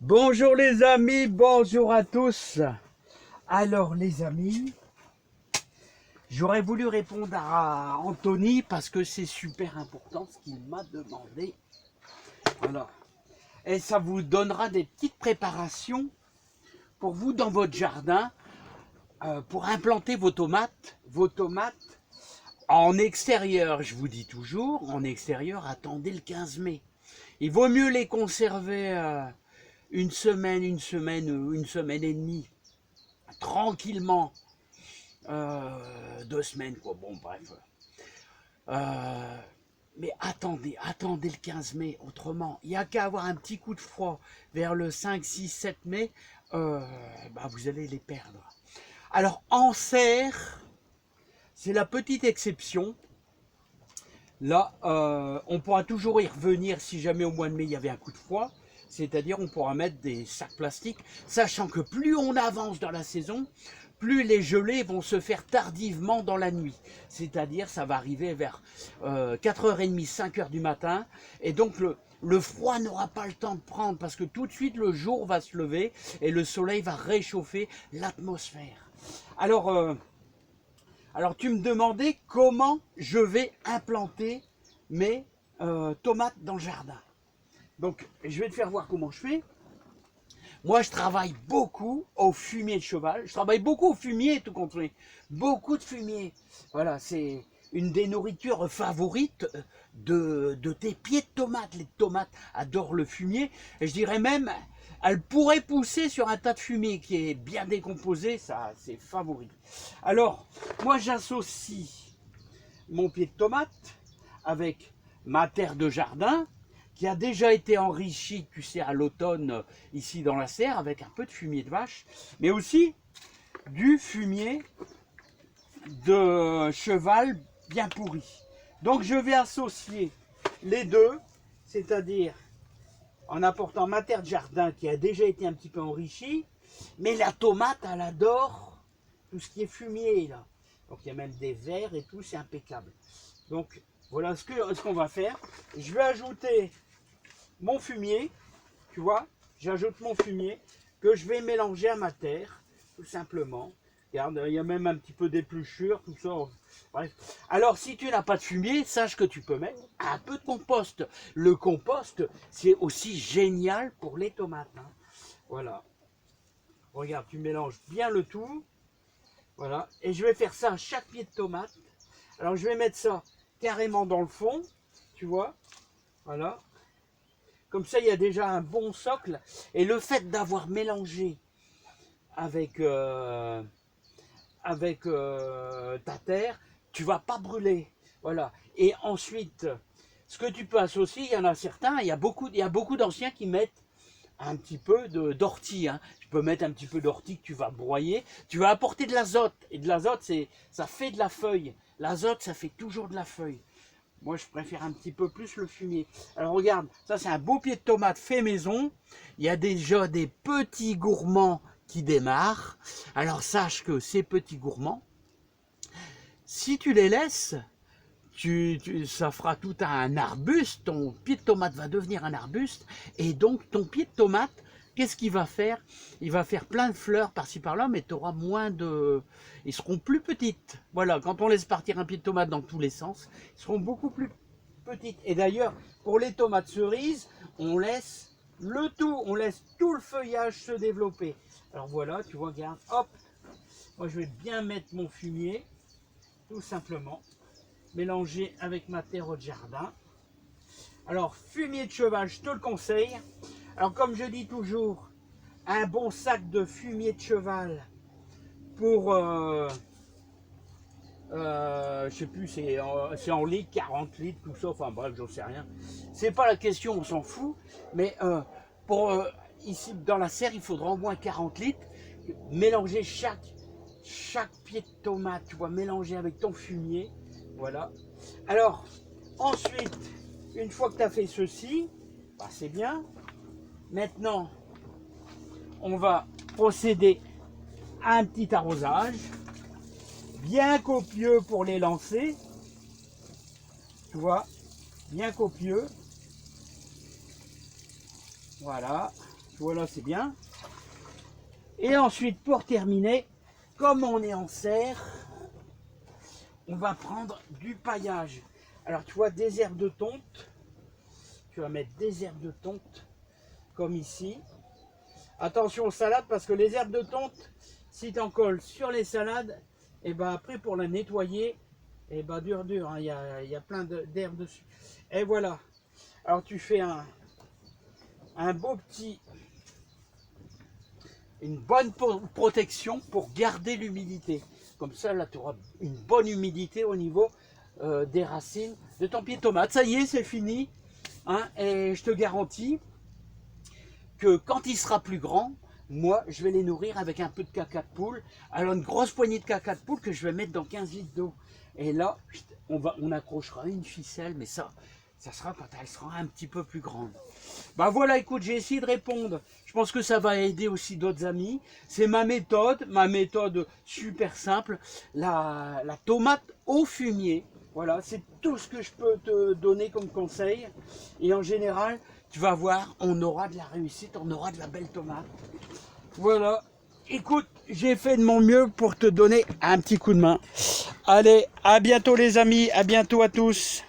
Bonjour les amis, bonjour à tous. Alors les amis, j'aurais voulu répondre à Anthony parce que c'est super important ce qu'il m'a demandé. Voilà. Et ça vous donnera des petites préparations pour vous dans votre jardin pour implanter vos tomates. Vos tomates en extérieur, je vous dis toujours, en extérieur, attendez le 15 mai. Il vaut mieux les conserver une semaine ou une semaine et demie tranquillement, 2 semaines quoi, bon bref. Euh, mais attendez le 15 mai, autrement, il n'y a qu'à avoir un petit coup de froid vers le 5, 6, 7 mai, vous allez les perdre. Alors en serre, c'est la petite exception. Là, on pourra toujours y revenir si jamais au mois de mai il y avait un coup de froid. C'est-à-dire on pourra mettre des sacs plastiques, sachant que plus on avance dans la saison, plus les gelées vont se faire tardivement dans la nuit. C'est-à-dire ça va arriver vers 4h30, 5h du matin. Et donc le froid n'aura pas le temps de prendre parce que tout de suite le jour va se lever et le soleil va réchauffer l'atmosphère. Alors tu me demandais comment je vais implanter mes tomates dans le jardin. Donc je vais te faire voir comment je fais. Moi je travaille beaucoup au fumier de cheval. Je travaille beaucoup au fumier tout compte fait. Beaucoup de fumier. Voilà, c'est une des nourritures favorites de tes pieds de tomates. Les tomates adorent le fumier. Et je dirais même, elles pourraient pousser sur un tas de fumier qui est bien décomposé. Ça, c'est favori. Alors, moi j'associe mon pied de tomate avec ma terre de jardin qui a déjà été enrichie, tu sais, à l'automne ici dans la serre avec un peu de fumier de vache, mais aussi du fumier de cheval bien pourri. Donc je vais associer les deux, c'est-à-dire en apportant ma terre de jardin qui a déjà été un petit peu enrichie, mais la tomate, elle adore tout ce qui est fumier là. Donc il y a même des vers et tout, c'est impeccable. Donc voilà ce qu'on va faire. Je vais ajouter mon fumier, tu vois, j'ajoute mon fumier que je vais mélanger à ma terre, tout simplement. Regarde, il y a même un petit peu d'épluchure, tout ça. Bref. Alors, si tu n'as pas de fumier, sache que tu peux mettre un peu de compost. Le compost, c'est aussi génial pour les tomates. Hein. Voilà. Regarde, tu mélanges bien le tout. Voilà. Et je vais faire ça à chaque pied de tomate. Alors, je vais mettre ça carrément dans le fond, tu vois. Voilà. Comme ça, il y a déjà un bon socle. Et le fait d'avoir mélangé avec, ta terre, tu vas pas brûler. Voilà. Et ensuite, ce que tu peux associer, il y en a certains, il y a beaucoup d'anciens qui mettent un petit peu d'ortie. Hein. Tu peux mettre un petit peu d'ortie que tu vas broyer. Tu vas apporter de l'azote. Et de l'azote, ça fait de la feuille. L'azote, ça fait toujours de la feuille. Moi, je préfère un petit peu plus le fumier. Alors, regarde, ça, c'est un beau pied de tomate fait maison. Il y a déjà des petits gourmands qui démarrent. Alors, sache que ces petits gourmands, si tu les laisses, ça fera tout un arbuste. Ton pied de tomate va devenir un arbuste. Et donc, ton pied de tomate, qu'est-ce qu'il va faire? Il va faire plein de fleurs par-ci par-là, mais tu auras moins de... Ils seront plus petites. Voilà, quand on laisse partir un pied de tomate dans tous les sens, ils seront beaucoup plus petites. Et d'ailleurs, pour les tomates cerises, on laisse le tout, on laisse tout le feuillage se développer. Alors voilà, tu vois, regarde, hop, moi je vais bien mettre mon fumier, tout simplement, mélanger avec ma terre de jardin. Alors, fumier de cheval, je te le conseille. Alors, comme je dis toujours, un bon sac de fumier de cheval pour, je sais plus, c'est en litres, 40 litres, tout ça, enfin bref, j'en sais rien. C'est pas la question, on s'en fout, mais pour ici dans la serre, il faudra au moins 40 litres. Mélanger chaque pied de tomate, tu vois, mélanger avec ton fumier, voilà. Alors, ensuite, une fois que tu as fait ceci, bah, c'est bien. Maintenant, on va procéder à un petit arrosage, bien copieux pour les lancer. Tu vois, bien copieux. Voilà. Voilà, c'est bien. Et ensuite, pour terminer, comme on est en serre, on va prendre du paillage. Alors, tu vois, des herbes de tonte. Tu vas mettre des herbes de tonte, comme ici. Attention aux salades, parce que les herbes de tonte, si tu en colles sur les salades, et ben après, pour la nettoyer, et ben dur, hein, y a plein d'herbes dessus. Et voilà. Alors, tu fais un beau petit... une bonne protection pour garder l'humidité. Comme ça, là, tu auras une bonne humidité au niveau des racines de ton pied de tomate. Ça y est, c'est fini. Hein, et je te garantis que quand il sera plus grand, moi, je vais les nourrir avec un peu de caca de poule. Alors, une grosse poignée de caca de poule que je vais mettre dans 15 litres d'eau. Et là, on accrochera une ficelle, mais ça sera quand elle sera un petit peu plus grande. Ben voilà, écoute, j'ai essayé de répondre. Je pense que ça va aider aussi d'autres amis. C'est ma méthode super simple. La tomate au fumier. Voilà, c'est tout ce que je peux te donner comme conseil. Et en général, tu vas voir, on aura de la réussite, on aura de la belle tomate. Voilà. Écoute, j'ai fait de mon mieux pour te donner un petit coup de main. Allez, à bientôt les amis, à bientôt à tous.